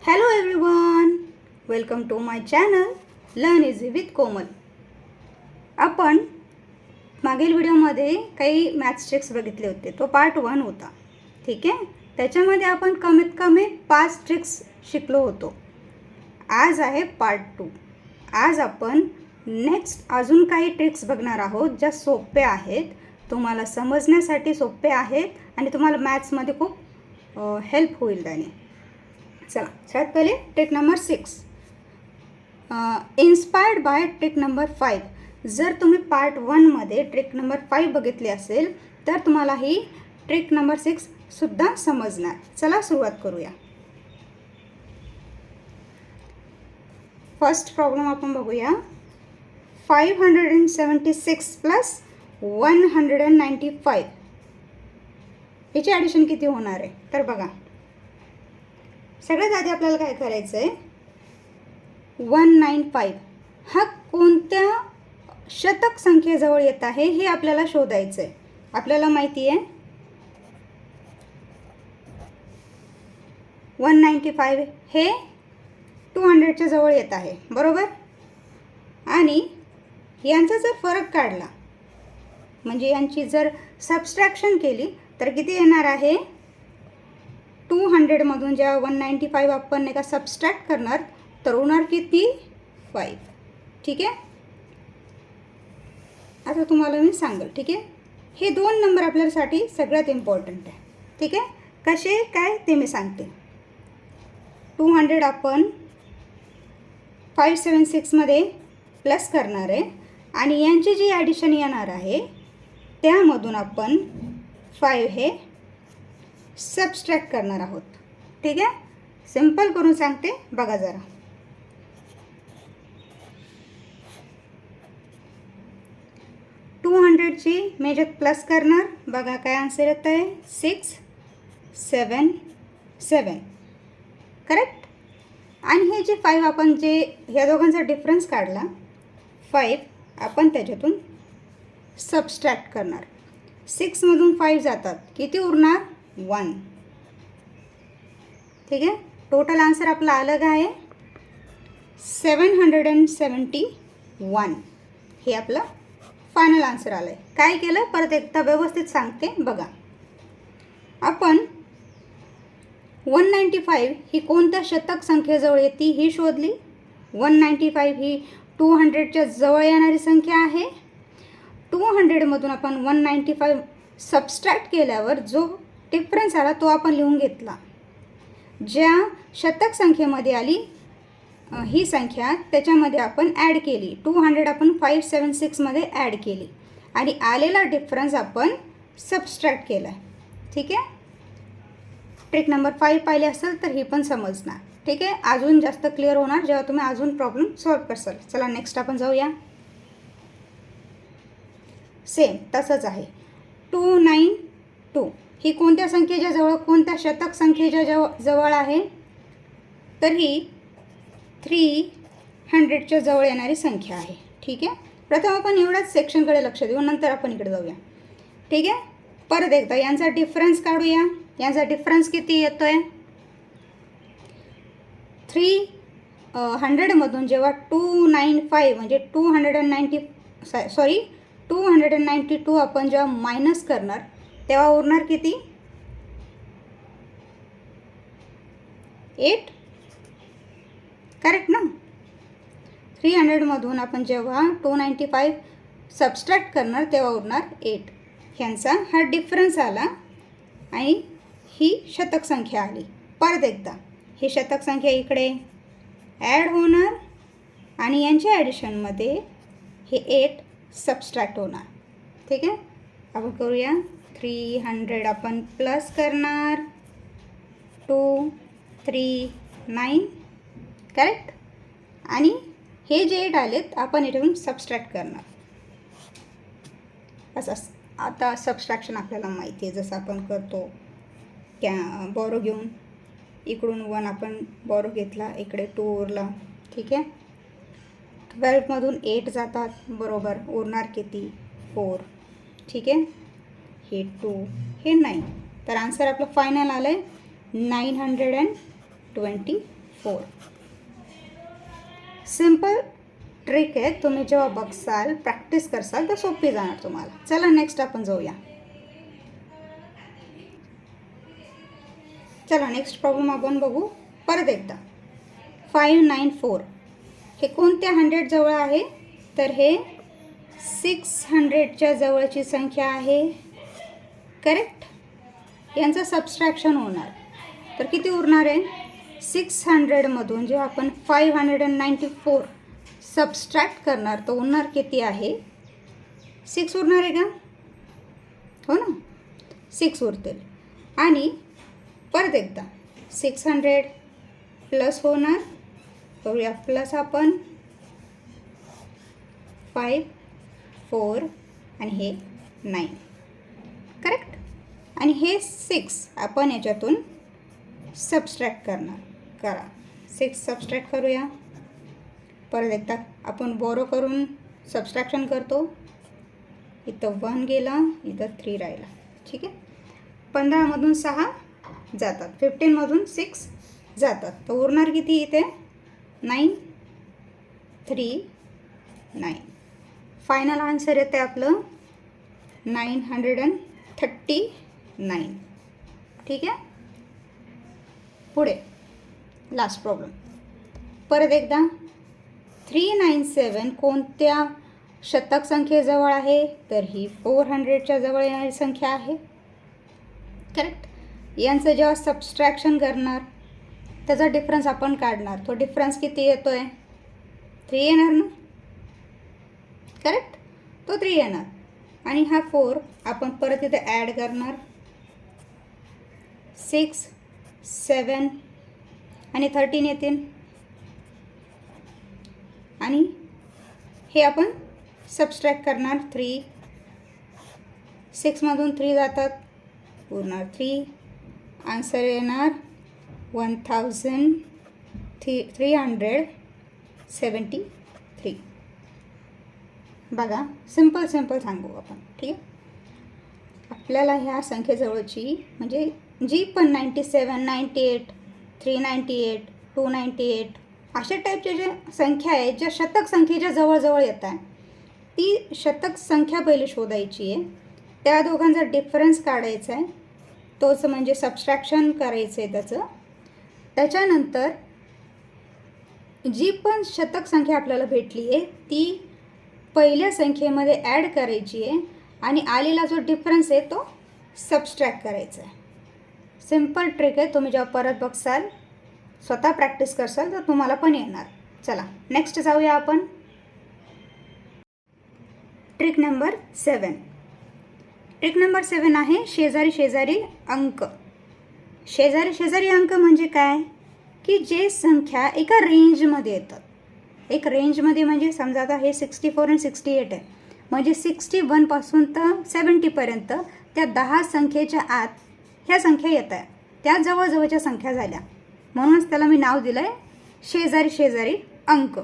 Hello everyone, welcome to my channel learn easy with Komal. आपण मागील व्हिडिओमध्ये काही मॅथ्स ट्रिक्स बघितले होते. तो पार्ट 1 होता. ठीक आहे. त्याच्यामध्ये आपण कमीत कमी 5 ट्रिक्स शिकलो होतो. आज आहे पार्ट 2. आज आपण नेक्स्ट अजून काही ट्रिक्स बघणार आहोत ज्या सोप्या आहेत, तुम्हाला समजण्यासाठी सोपे आहेत आणि तुम्हाला मॅथ्समध्ये खूप हेल्प होईल त्याने. चला सगळ्यात पहिले trick number 6, inspired bye trick number 5. जर तुम्ही पार्ट 1मध्ये ट्रिक नंबर 5 बघितली असेल तर तुम्हाला ही ट्रिक नंबर 6 सुद्धा समजणार. चला सुरुवात करूया. फर्स्ट प्रॉब्लेम आपण बघूया. 576 प्लस 195 याची ॲडिशन किती होणार आहे? तर बघा, सगळ्यात आधी आपल्याला काय करायचं आहे, 195 हा कोणत्या शतक संख्येजवळ येत आहे हे आपल्याला शोधायचं आहे. आपल्याला माहिती आहे 195 हे 200च्या जवळ येत आहे, बरोबर. आणि यांचा जर फरक काढला म्हणजे यांची जर सबस्ट्रॅक्शन केली तर किती येणार आहे? 200मधून जेव्हा 195 आपण नाही का सबस्ट्रॅक्ट करणार तर होणार किती? 5. ठीक आहे. आता तुम्हाला मी सांगेल. ठीक आहे. हे 2 नंबर आपल्यासाठी सगळ्यात इम्पॉर्टंट आहे. ठीक आहे. कसे काय ते मी सांगते. 200 आपण 576मध्ये प्लस करणार आहे आणि यांची जी ॲडिशन येणार आहे त्यामधून आपण 5 हे सबस्ट्रॅक्ट करणार आहोत. ठीक आहे. सिंपल करून सांगते, बघा जरा. ची मेजर प्लस करणार, बघा काय आन्सर येत आहे? 677. करेक्ट. आणि हे जे 5 आपण जे ह्या दोघांचा डिफरन्स काढला, 5 आपण त्याच्यातून सबस्ट्रॅक्ट करणार. 6मधून 5 जातात, किती उरणार? 1. ठीक आहे. टोटल आन्सर आपला अलग आहे 771. हे आपलं फायनल आन्सर आलं आहे. काय केलं परत एकदा व्यवस्थित सांगते, बघा. आपण 195 ही कोणत्या शतक संख्येजवळ येते ही शोधली. 195 ही 200च्या जवळ येणारी संख्या आहे. 200मधून आपण 195 सबस्ट्रॅक्ट केल्यावर जो डिफरन्स आला तो आपण लिहून घेतला. ज्या शतक संख्येमध्ये आली ही संख्या त्याच्यामध्ये आपण ॲड केली. 200 आपण 576मध्ये ॲड केली आणि आलेला डिफरन्स आपण सबस्ट्रॅक्ट केला. ठीक आहे. ट्रिक नंबर 5 पाहिली असेल तर ही पण समजणार. ठीक आहे. अजून जास्त क्लिअर होणार जेव्हा तुम्ही अजून प्रॉब्लेम सॉल्व करसाल. चला नेक्स्ट आपण जाऊया. सेम तसंच आहे. 292 ही कोणत्या संख्येच्या जवळ, कोणत्या शतक संख्येच्या जवळ आहे? तर ही 300च्या जवळ येणारी संख्या आहे. ठीक आहे. प्रथम आपण एवढ्याच सेक्शनकडे लक्ष देऊ, नंतर आपण इकडे जाऊया. ठीक आहे. परत एकदा यांचा डिफरन्स काढूया. यांचा डिफरन्स किती येतो आहे? 300मधून जेव्हा 295 म्हणजे 292 आपण जेव्हा मायनस करणार तेव्हा उरणार किती? 8. करेक्ट ना. 300मधून आपण जेव्हा 295 सबस्ट्रॅक्ट करणार तेव्हा उरणार 8. ह्यांचा हा डिफरन्स आला आणि ही शतक संख्या आली. परत एकदा ही शतक संख्या इकडे ॲड होणार आणि यांच्या ॲडिशनमध्ये हे 8 सबस्ट्रॅक्ट होणार. ठीक आहे. आपण करूया. 300 आपण प्लस करणार 239. करेक्ट. आणि हे जे 8 आलेत आपण याच्यातून सबस्ट्रॅक्ट करणार. असं आता सबस्ट्रॅक्शन आपल्याला माहिती आहे, जसं आपण करतो बॉरो घेऊन इकडून 1 आपण बॉरो घेतला, इकडे 2 उरला. ठीक आहे. 12मधून 8 जातात, बरोबर. उरणार किती? 4. ठीक आहे. हे 2 हे 9. तर आन्सर आपलं फायनल आलं आहे 925. 4. सिंपल ट्रिक आहे, तुम्ही जेव्हा बघसाल प्रॅक्टिस करसाल तर सोपी जाणार तुम्हाला. चला नेक्स्ट आपण जाऊया. चला नेक्स्ट प्रॉब्लेम आपण बघू परत एकदा. 594 हे कोणत्या 100 जवळ आहे, तर हे 600च्या जवळची संख्या आहे. करेक्ट. यांचं सबस्ट्रॅक्शन होणार तर किती उरणार आहे, 600मधून जेव्हा आपण 594 सबस्ट्रॅक्ट करणार तर उरणार किती आहे, 6 उरणार आहे का, हो ना, 6 उरतील. आणि परत एकदा 600 प्लस होणार, करूया प्लस आपण 5 4 आणि हे 9. करेक्ट. आणि हे 6 आपण याच्यातून सबस्ट्रॅक्ट करणार. करा 6 सबस्ट्रॅक्ट करूया. परत एकदा आपण बोरो करून सबस्ट्रॅक्शन करतो. इथं 1 गेला, इथं 3 राहिला. ठीक आहे. 15मधून 6 जातात, 15मधून 6 जातात, तर उरणार किती इथे 9 3 9. फायनल आन्सर येते आपलं 939. ठीक आहे. पुढे लास्ट प्रॉब्लेम परत एकदा. 397 कोणत्या शतक संख्येजवळ आहे, तर ही 400च्या जवळ येणारी संख्या आहे. करेक्ट. यांचं जेव्हा सबस्ट्रॅक्शन करणार त्याचा डिफरन्स आपण काढणार, तो डिफरन्स किती येतो आहे, 3 येणार ना. करेक्ट. तो 3 येणार. आणि हा 4 आपण परत इथे ॲड करणार, 6 7 आणि 13 येतील. आणि हे आपण सबस्ट्रॅक्ट करणार, 3 6मधून 3 जातात, उरणार 3. आन्सर येणार 1373. बघा सिंपल सांगू आपण. ठीक आहे. आपल्याला ह्या संख्येजवळची म्हणजे जी पण 97 98 398 298 अशा टाईपच्या ज्या संख्या आहेत, ज्या शतक संख्येच्या जवळजवळ येत आहे, ती शतक संख्या पहिली शोधायची आहे. त्या दोघांचा डिफरन्स काढायचा आहे, तोच म्हणजे सबस्ट्रॅक्शन करायचं आहे त्याचं. त्याच्यानंतर जी पण शतक संख्या आपल्याला भेटली आहे ती पहिल्या संख्येमध्ये ॲड करायची आहे आणि आलेला जो डिफरन्स आहे तो सबस्ट्रॅक्ट करायचा आहे. सिंपल ट्रिक आहे, तुम्ही जेव्हा परत बघसाल स्वतः प्रॅक्टिस करसाल तर तुम्हाला पण येणार. चला नेक्स्ट जाऊया आपण. Trick number 7. ट्रिक नंबर 7 आहे शेजारी अंक. शेजारी अंक म्हणजे काय, की जे संख्या एका रेंजमध्ये येतात. एक रेंजमध्ये म्हणजे समजा आता हे 64 आणि 68 आहे, म्हणजे 61पासून तर 70पर्यंत त्या 10 संख्येच्या आत ह्या संख्या येत आहे, त्या जवळजवळच्या संख्या झाल्या. म्हणूनच त्याला मी नाव दिलं आहे शेजारी अंक.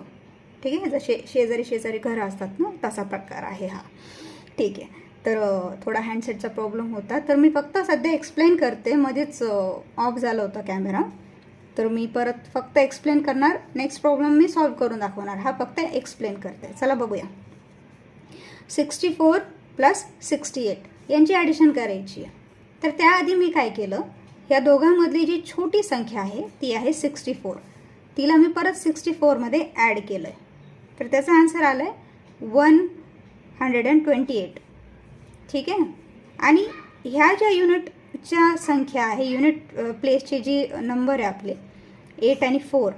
ठीक आहे. जसे शेजारी घरं असतात ना, तसा प्रकार आहे हा. ठीक आहे. तर थोडा हँडसेटचा प्रॉब्लेम होता, तर मी फक्त सध्या एक्सप्लेन करते. मध्येच ऑफ झालं होतं कॅमेरा, तर मी परत फक्त एक्सप्लेन करणार. नेक्स्ट प्रॉब्लेम मी सॉल्व करून दाखवणार. हा फक्त एक्सप्लेन करते. चला बघूया. 64 प्लस 68 यांची ॲडिशन करायची आहे. तर त्याआधी मी काय केलं, या दोघांमधली जी छोटी संख्या आहे ती आहे 64, तिला मी परत 64मध्ये ॲड केलं आहे. तर त्याचा आन्सर आला आहे 128. ठीक आहे. आणि ह्या ज्या युनिटच्या संख्या आहे, युनिट प्लेसची जी नंबर आहे आपले 8 आणि 4,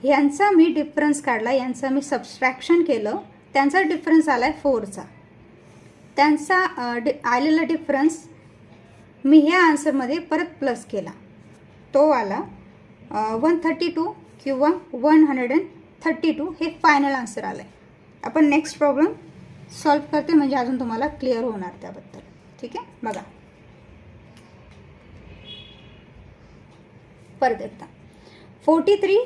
यांचा मी डिफरन्स काढला, यांचा मी सबस्ट्रॅक्शन केलं, त्यांचा डिफरन्स आला आहे 4चा. त्यांचा आलेला डिफरन्स मी ह्या आन्सरमध्ये परत प्लस केला, तो आला 132 किंवा 132. हे फायनल आन्सर आलं आहे. आपण नेक्स्ट प्रॉब्लेम सॉल्व करते, म्हणजे अजून तुम्हाला क्लिअर होणार त्याबद्दल. ठीक आहे. बघा परत एकदा. 43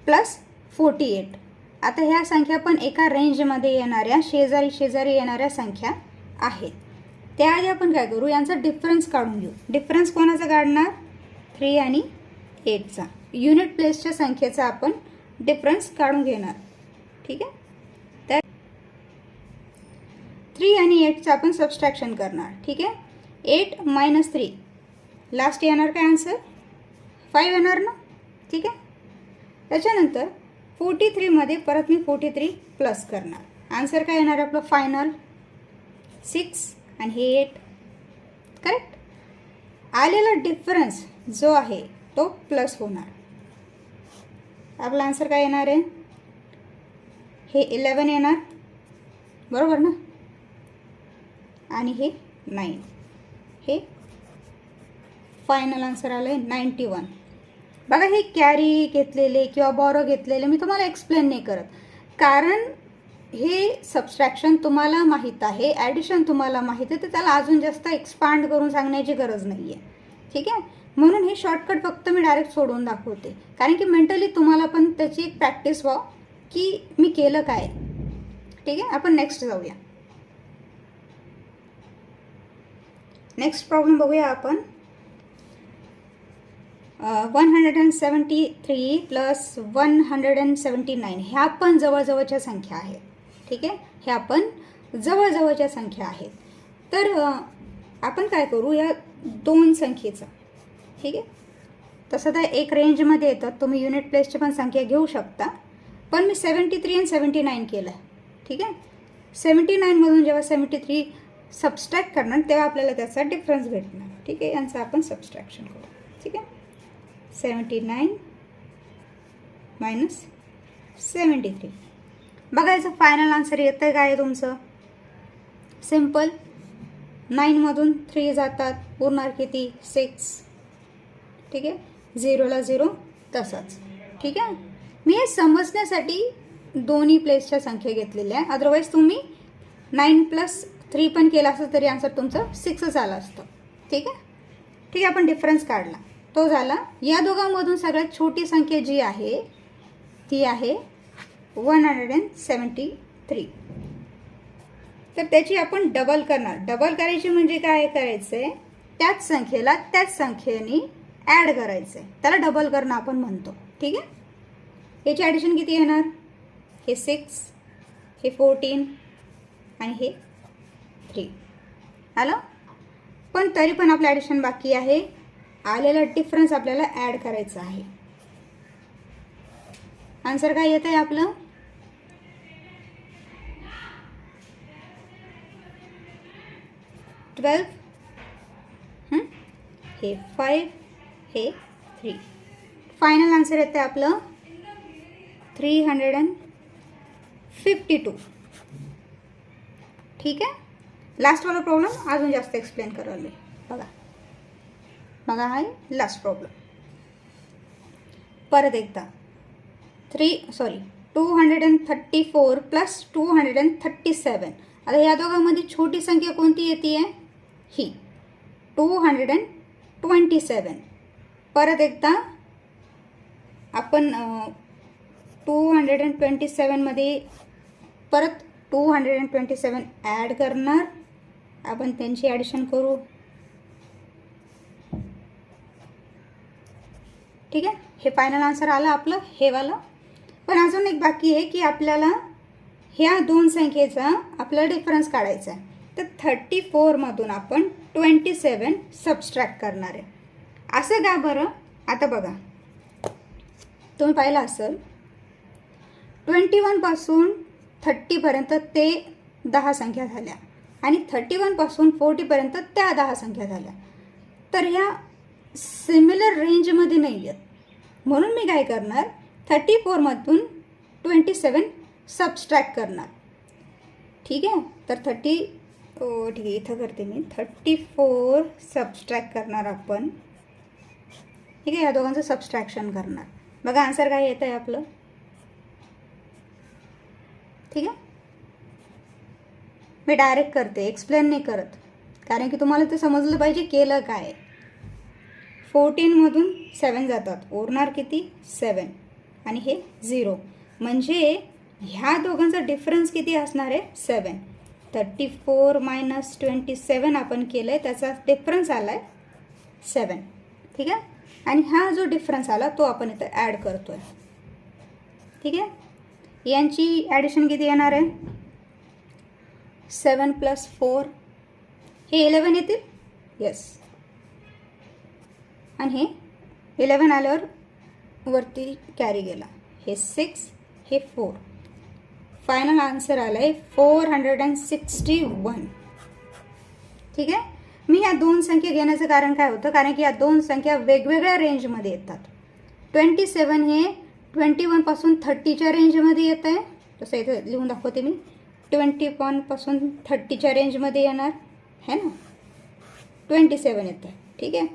प्लस 48. आता ह्या संख्या पण एका रेंजमध्ये येणाऱ्या शेजारी येणाऱ्या संख्या आहेत. त्याआधी आपण काय करू, यांचा डिफरन्स काढून घेऊ. डिफरन्स कोणाचा काढणार, 3 आणि 8चा. युनिट प्लेसच्या संख्येचा आपण डिफरन्स काढून घेणार. ठीक आहे. तर 3 आणि 8चं आपण सबस्ट्रॅक्शन करणार. ठीक आहे. 8 - 3 लास्ट येणार काय आन्सर 5 येणार ना. ठीक आहे. त्याच्यानंतर 43मध्ये परत मी 43 प्लस करणार. आन्सर काय येणार आपलं फायनल 6 आणि हे 8. करेक्ट. आलेला डिफरन्स जो आहे तो प्लस होणार. आपला आन्सर काय येणार आहे हे 11 येणार बरोबर ना. आणि हे 9. हे फायनल आन्सर आलं आहे 91. बघा हे कॅरी घेतलेले किंवा बॉरो घेतलेले मी तुम्हाला एक्सप्लेन नाही करत, कारण हे सबस्ट्रॅक्शन तुम्हाला माहीत आहे, ॲडिशन तुम्हाला माहीत आहे, तर त्याला अजून जास्त एक्सपांड करून सांगण्याची गरज नाही आहे. ठीक आहे. म्हणून हे शॉर्टकट फक्त मी डायरेक्ट सोडून दाखवते, कारण की मेंटली तुम्हाला पण त्याची एक प्रॅक्टिस व्हावं की मी केलं काय. ठीक आहे. आपण नेक्स्ट जाऊया. नेक्स्ट प्रॉब्लेम बघूया आपण. 173 प्लस 179 ह्या पण जवळजवळच्या संख्या आहेत. ठीक आहे. ह्या पण जवळजवळच्या संख्या आहेत. तर आपण काय करू या दोन संख्येचं. ठीक आहे. तसं तर एक रेंजमध्ये येतात, तुम्ही युनिट प्लेसची पण संख्या घेऊ शकता, पण मी 73 आणि 79 केलं. ठीक आहे. 79मधून जेव्हा 73 सबस्ट्रॅक्ट करणार तेव्हा आपल्याला त्याचा डिफरन्स भेटणार. ठीक आहे. यांचं आपण सबस्ट्रॅक्शन करू. ठीक आहे. 79 मायनस 73. बघायचं फायनल आन्सर येतं काय आहे तुमचं. सिम्पल. 9मधून 3 जातात उरणार किती 6. ठीक आहे. 0ला 0 तसाच. ठीक आहे. मी हे समजण्यासाठी दोन्ही प्लेसच्या संख्या घेतलेल्या आहे, अदरवाईज तुम्ही 9 + 3 पण केलं असतं तरी आन्सर तुमचं 6च आलं असतं. ठीक आहे. ठीक आहे. आपण डिफरन्स काढला तो झाला. या दोघांमधून सगळ्यात छोटी संख्या जी आहे ती आहे 173. तर त्याची आपण डबल करणार. डबल करायची म्हणजे काय करायचं आहे, त्याच संख्येला त्याच संख्येने ॲड करायचं आहे, त्याला डबल करणं आपण म्हणतो. ठीक आहे. याची ॲडिशन किती येणार हे 6, हे 14 आणि हे 3 आलं. पण तरी पण आपलं ॲडिशन बाकी आहे. आलेला डिफरन्स आपल्याला ॲड करायचा आहे. आन्सर काय येतं आहे आपलं 12. हे 5 हे 3. फायनल आन्सर येतं आहे आपलं 352. ठीक आहे. लास्टवाला प्रॉब्लेम अजून जास्त एक्सप्लेन करायला बघा. बघा हा लास्ट प्रॉब्लेम परत एकदा. 234 प्लस 237. आता या दोघांमध्ये छोटी संख्या कोणती येते आहे ही 227. परत एकदा आपण 227मध्ये परत 227 ॲड करणार. आपण त्यांची ॲडिशन करू. ठीक आहे. हे फायनल आन्सर आलं आपलं हे वाला. पण अजून एक बाकी आहे की आपल्याला ह्या दोन संख्येचा आपला डिफरन्स काढायचा आहे. तर 34मधून आपण 27 सबस्ट्रॅक्ट करणार आहे. असं का बरं. आता बघा तुम्ही पाहिलं असेल 21पासून 30पर्यंत ते 10 संख्या झाल्या आणि 31पासून 40पर्यंत त्या 10 संख्या झाल्या. तर ह्या सिमिलर रेंजमध्ये नाही आहेत, म्हणून मी काय करणार 34मधून 27 सबस्ट्रॅक्ट करणार. ठीक आहे. तर ठीक आहे इथं करते मी 34 सबस्ट्रॅक्ट करणार आपण. ठीक आहे. या दोघांचं सबस्ट्रॅक्शन करणार. बघा आन्सर काय येतं आहे आपलं. ठीक आहे. मी डायरेक्ट करते, एक्सप्लेन नाही करत, कारण की तुम्हाला ते समजलं पाहिजे केलं काय. 14मधून 7 जातात उरणार किती 7 आणि हे 0. म्हणजे ह्या दोघांचा डिफरन्स किती असणार आहे 7. 34 - 27 आपण केलं आहे, त्याचा डिफरन्स आला आहे 7. ठीक आहे. आणि हा जो डिफरन्स आला तो आपण इथं ॲड करतो आहे. ठीक आहे, यांची ॲडिशन किती येणार आहे? 7 + 4 हे 11 येतील. येस, आणि हे 11 आल्यावर वरती कॅरी गेला. हे 6, हे 4. फायनल आन्सर आला आहे 461. ठीक आहे, मी ह्या दोन संख्या घेण्याचं कारण काय होतं, कारण की या दोन संख्या वेगवेगळ्या रेंजमध्ये येतात. 27 हे 21 पासून 30च्या रेंजमध्ये येत आहे. तसं इथं लिहून दाखवते मी. 21 पासून 30च्या रेंजमध्ये येणार है ना, 27 येतं आहे. ठीक आहे,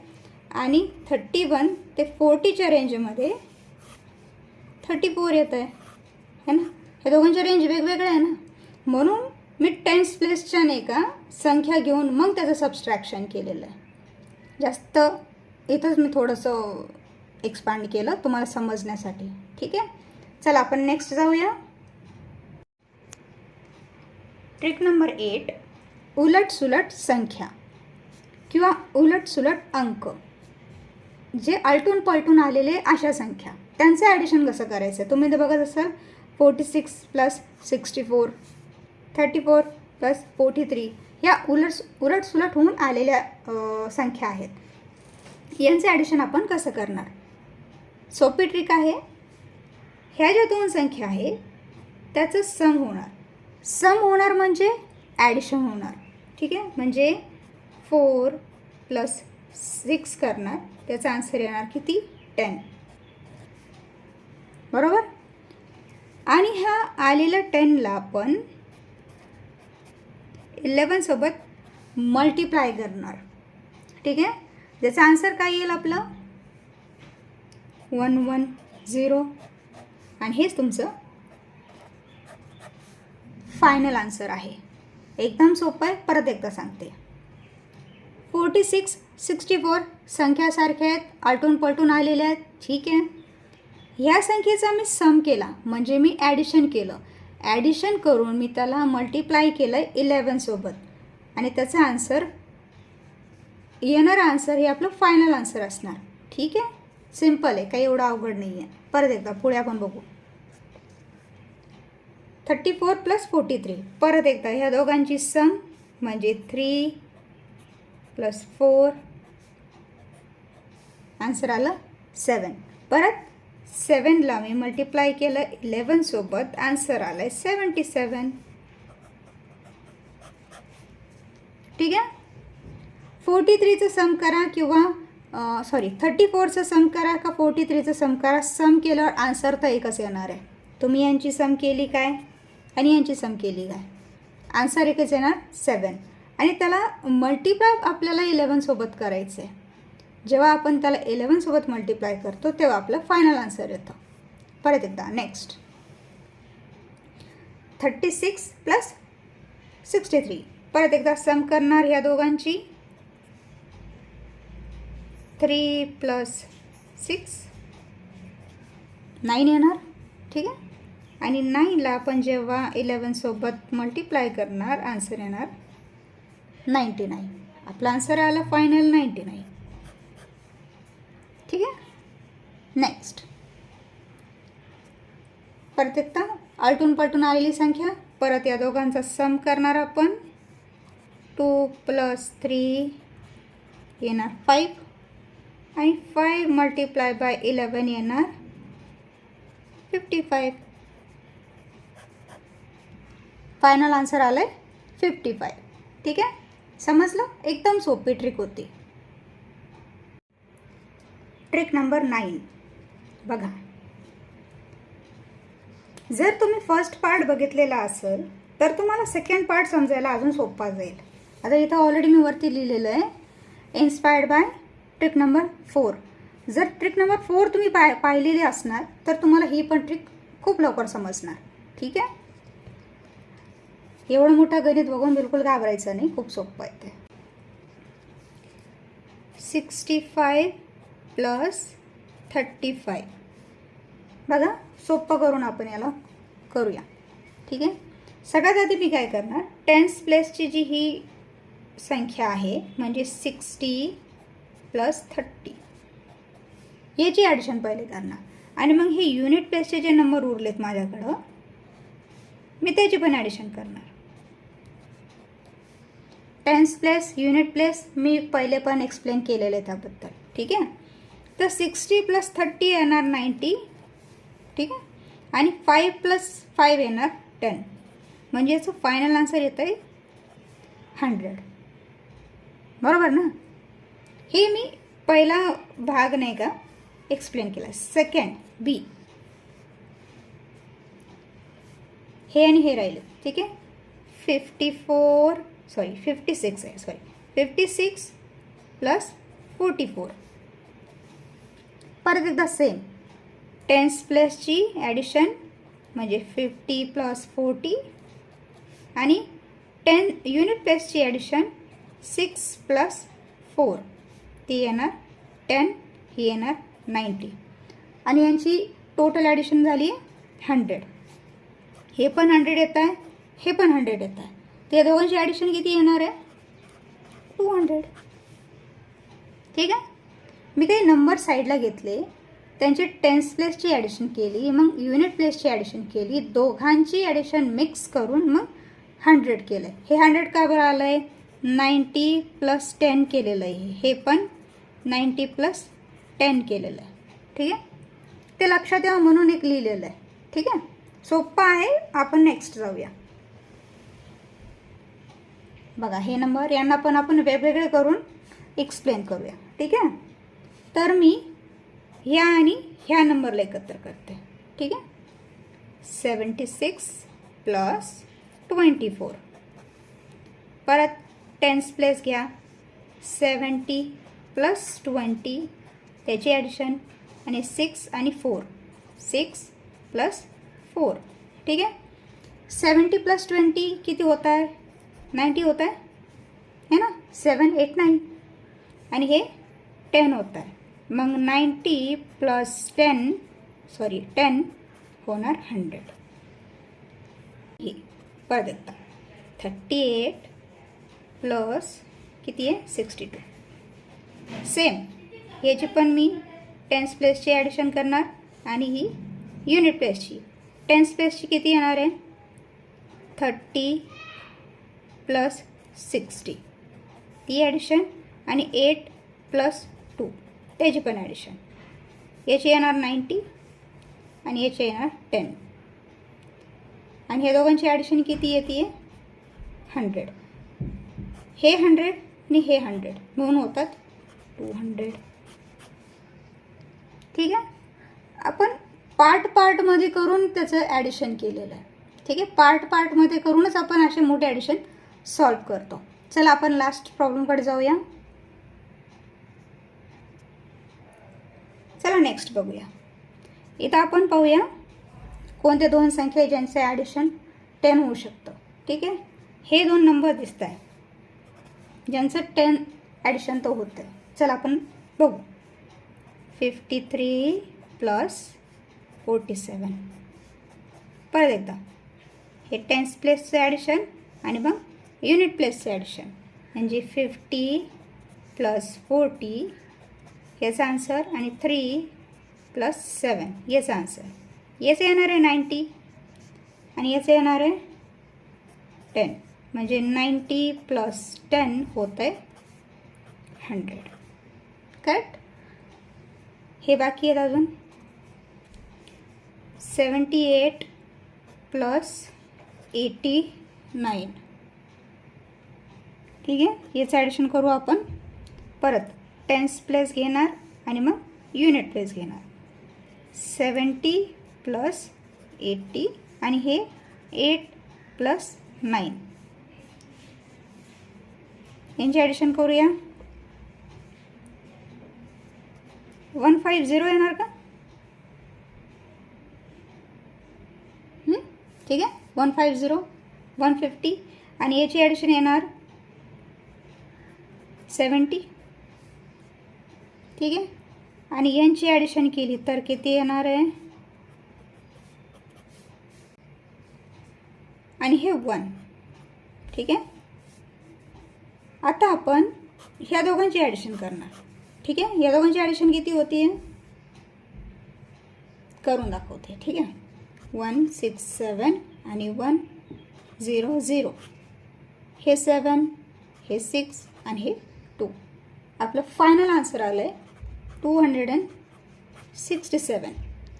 आणि 31 ते 40च्या रेंजमध्ये 34 येतं आहे ना. ह्या दोघांच्या रेंज वेगवेगळ्या आहे ना, म्हणून मी टेन्स प्लेसच्या नाही का संख्या घेऊन मग त्याचं सबस्ट्रॅक्शन केलेलं आहे. जास्त इथंच मी थोडंसं एक्सपांड केलं तुम्हाला समजण्यासाठी. ठीक आहे, चला आपण नेक्स्ट जाऊया. ट्रिक नंबर 8, उलटसुलट संख्या किंवा उलटसुलट अंक जे आलटून पलटून आलेले अशा संख्या, त्यांचं ॲडिशन कसं करायचं. तुम्ही तर बघत असाल 46 + 64, 34 + 43 ह्या उलटसुलट होऊन आलेल्या संख्या आहेत. यांचं ॲडिशन आपण कसं करणार. सोपी ट्रिक आहे. ह्या ज्या दोन संख्या आहेत त्याचं सम होणार. सम होणार म्हणजे ॲडिशन होणार. ठीक आहे, म्हणजे 4 + 6 करणार, त्याचा आन्सर येणार किती? 10. बरोबर. आणि ह्या आलेल्या 10ला आपण 11 सोबत मल्टिप्लाय करणार. ठीक आहे, ज्याचा आन्सर काय येईल आपलं? 110. आणि हेच तुमचं फायनल आन्सर आहे. एकदम सोपं आहे. परत एकदा सांगते. 46, 64 संख्या सारख्या आहेत, आलटून पलटून आलेल्या आहेत. ठीक आहे, ह्या संख्येचा मी सम केला म्हणजे मी ॲडिशन केलं. ॲडिशन करून मी त्याला मल्टिप्लाय केलं 11 सोबत, आणि त्याचा आन्सर येणारा आन्सर हे आपलं फायनल आन्सर असणार. ठीक आहे, सिम्पल आहे, काही एवढं अवघड नाही आहे. परत एकदा पुढे आपण बघू. 34 + 43. परत एकदा ह्या दोघांची सम म्हणजे 3 + 4, आन्सर आलं 7. परत 7ला मी मल्टिप्लाय केलं 11 सोबत, आन्सर आलं आहे 77. ठीक आहे, 43चं सम करा किंवा 34चं सम करा का 43चं सम करा, सम केल्यावर आन्सर तर एकच येणार आहे. तुम्ही यांची सम केली काय आणि यांची सम केली काय, आन्सर एकच येणार 7. आणि त्याला मल्टिप्लाय आपल्याला 11 सोबत करायचं आहे. जेव्हा आपण त्याला 11 सोबत मल्टिप्लाय करतो तेव्हा आपलं फायनल आन्सर येतं. परत एकदा नेक्स्ट. 36 + 63. परत एकदा सम करणार ह्या दोघांची. 3 + 6 9 येणार. ठीक आहे, आणि 9ला आपण जेव्हा 11 सोबत मल्टिप्लाय करणार, आन्सर येणार 99. आपला आन्सर आला फायनल 99. ठीक आहे, नेक्स्ट. परत एकदा आलटून पलटून आलेली संख्या. परत या दोघांचा सम करणार आपण. 2 + 3 येणार 5, आणि 5 × 11 येणार 55. फायनल आन्सर आलं आहे 55. ठीक आहे, समजलं. एकदम सोपी ट्रिक होती. ट्रिक नंबर 9 बघा. जर तुम्ही फर्स्ट पार्ट बघितलेला असेल तर तुम्हाला सेकंड पार्ट समजायला अजून सोपा जाईल. आता इथं ऑलरेडी मी वरती लिहिलेलं आहे, इन्स्पायर्ड बाय ट्रिक नंबर 4. जर ट्रिक नंबर 4 तुम्ही पाहिलेली असणार तर तुम्हाला ही पण ट्रिक खूप लवकर समजणार. ठीक आहे, एवढं मोठं गणित बघून बिलकुल घाबरायचं नाही, खूप सोपं आहे ते. 65 + 35. बघा, सोपं करून आपण याला करूया. ठीक आहे, सगळ्यात आधी मी काय करणार, टेन्स प्लेसची जी ही संख्या आहे म्हणजे 60 + 30. याची ॲडिशन पहिले करणार आणि मग हे युनिट प्लेसचे जे नंबर उरलेत माझ्याकडं मी त्याची पण ॲडिशन करणार. टेन्स प्लेस, युनिट प्लेस मी पहिले पण एक्सप्लेन केलेलं आहे त्याबद्दल. ठीक आहे. तर 60 + 30 येणार 90. ठीक आहे. आणि 5 + 5 येणार 10. म्हणजे याचं फायनल आन्सर येतं आहे 100. बरोबर ना. हे मी पहिला भाग नाही का एक्सप्लेन केला. सेकंड बी, हे आणि हे राहिले. ठीक आहे. 56 आहे. 56 + 44. परत एकदा सेम टेन्स प्लेसची ॲडिशन म्हणजे 50 + 40 आणि 10 युनिट प्लेसची ॲडिशन 6 + 4 ती येणार 10, ही येणार 90 आणि यांची टोटल ॲडिशन झाली 100. हे पण 100 येत आहे, हे पण 100 येत आहे. ते दोघांची ॲडिशन किती येणार आहे 200. ठीक आहे. मी काही नंबर साईडला घेतले, त्यांची टेन्स प्लेसची ॲडिशन केली, मग युनिट प्लेसची ॲडिशन केली, दोघांची ॲडिशन मिक्स करून मग 100 केलं आहे. हे 100 का बरं आलं आहे 90 + 10 केलेलं आहे. हे पण 90 + 10 केलेलं आहे. ठीक आहे. ते लक्षात यावं म्हणून एक लिहिलेलं आहे. ठीक आहे. सोपं आहे. आपण नेक्स्ट जाऊया. बघा हे नंबर यांना पण आपण वेगवेगळे करून एक्सप्लेन करूया. ठीक आहे. तर मी ह्या आणि ह्या नंबरला एकत्र करते. ठीक आहे. 76 + 24. परत टेन्स प्लेस घ्या. 70 + 20 त्याची ॲडिशन आणि 6 आणि 4 6 + 4. ठीक आहे. 70 + 20 किती होता है 90 होता है ना. 7 8 9 आणि हे 10 होता है. मग 90 + 10 होणार 100. हे परत एकदा 38 + किती आहे 62. सेम याची पण मी टेन्स प्लेसची ॲडिशन करणार आणि ही युनिट प्लेसची. टेन्स प्लेसची किती येणार आहे 30 + 60 ती ॲडिशन आणि 8 + 2 त्याची पण ॲडिशन. याची येणार 90 आणि याची येणार 10 आणि हे दोघांची ॲडिशन किती येते 100. हे 100 आणि हे 100 म्हणून होतात 200. ठीक आहे. आपण पार्टमध्ये करून त्याचं ॲडिशन केलेलं आहे. ठीक आहे. पार्टमध्ये करूनच आपण असे मोठे ॲडिशन सॉल्व करतो. चला आपण लास्ट प्रॉब्लेमकडे जाऊया. चला नेक्स्ट बघूया. इथं आपण पाहूया कोणते दोन संख्या ज्यांचे ॲडिशन 10 होऊ शकतं. ठीक आहे. हे दोन नंबर दिसत आहे ज्यांचं 10 ॲडिशन तर होतं आहे. चला आपण बघू. 53 + 47. परत एकदा हे टेन्स प्लेसचं ॲडिशन आणि मग युनिट प्लेसचं ॲडिशन म्हणजे 50 + 40 याचा आन्सर आणि 3 + 7 याचा आन्सर. याचं येणार आहे 90 आणि याचं येणार आहे 10 म्हणजे 90 + 10 होतं आहे 100. करेक्ट. हे बाकी आहेत अजून 78 + 89. ठीक आहे. याचं ॲडिशन करू आपण. परत टेन्स प्लेस घेणार आणि मग युनिट प्लेस घेणार. 70 + 80 आणि हे 8 + 9 यांचे ॲडिशन करूया. 150 येणार का. ठीक आहे. 150 150 आणि याची ॲडिशन येणार 70. ठीक आहे. आणि यांची ॲडिशन केली तर किती येणार आहे आणि हे 1. ठीक आहे. आता आपण ह्या दोघांची ॲडिशन करणार. ठीक आहे. या दोघांची ॲडिशन किती होती करून दाखवते. ठीक आहे. 1 6 7 आणि 1 0 0. हे 7, हे 6 आणि हे 2. आपलं फायनल आन्सर आलं आहे 267.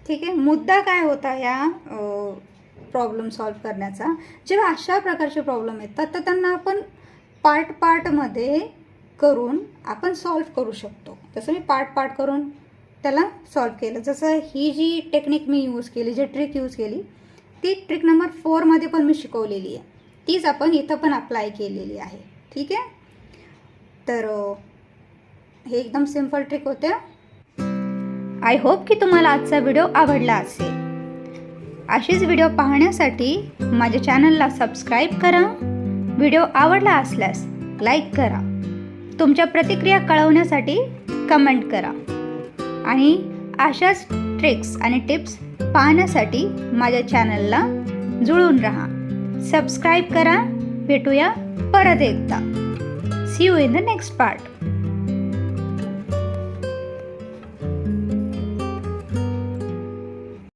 ठीक आहे. मुद्दा काय होता या प्रॉब्लेम सॉल्व करण्याचा, जेव्हा अशा प्रकारचे प्रॉब्लेम येतात तर त्यांना आपण पार्टमध्ये करून आपण सॉल्व करू शकतो. तसं मी पार्ट करून त्याला सॉल्व केलं. जसं ही जी टेक्निक मी यूज केली, जी ट्रिक यूज केली, ती ट्रिक नंबर 4मध्ये पण मी शिकवलेली आहे. तीच आपण इथं पण अप्लाय केलेली आहे. ठीक आहे. तर हे एकदम सिम्पल ट्रिक होते. आय होप की तुम्हाला आजचा व्हिडिओ आवडला असेल. अशीच व्हिडिओ पाहण्यासाठी माझ्या चॅनलला सबस्क्राईब करा. व्हिडिओ आवडला असल्यास लाईक करा. तुमच्या प्रतिक्रिया कळवण्यासाठी कमेंट करा. आणि अशाच ट्रिक्स आणि टिप्स पाहण्यासाठी माझ्या चॅनलला जुळून राहा. सबस्क्राईब करा. भेटूया परत एकदा. See you in the next part.